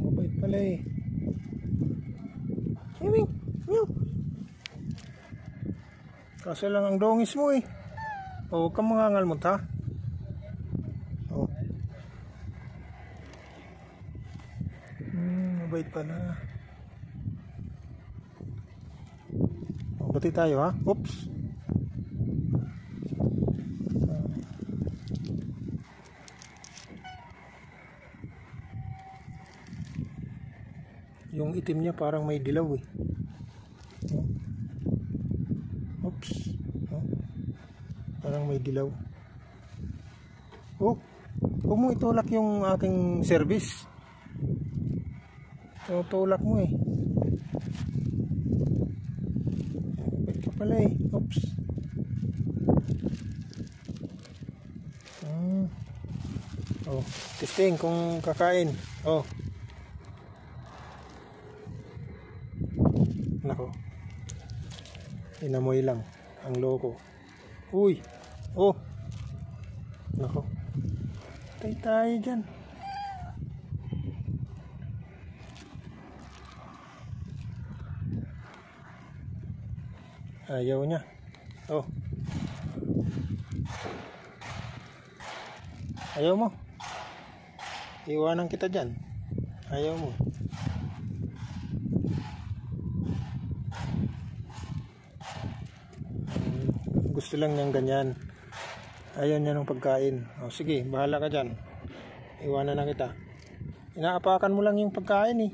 Mabait pala eh. Ming, meow. Kaso lang ang dongis mo eh. O, huwag kang mangangalmot ha. O. Mabait pala. O, bati tayo ha. Oops. Yung itim niya parang may dilaw eh. Oops. Parang may dilaw. Oh, huwag mo itulak yung aking service. Tutulak mo eh. Ba't ka pala eh. Oops. Oh, testing kung kakain. Oh. Nako. Inamoy lang ang loko. Uy. Oh. Nako. Tay tayo dyan. Ayaw niya. Oh. Ayaw mo. Iwanan kita dyan. Ayaw mo. Gusto lang niyang ganyan. Ayaw niya ng pagkain. O sige, bahala ka dyan. Iwanan na kita. Inaapakan mo lang yung pagkain eh.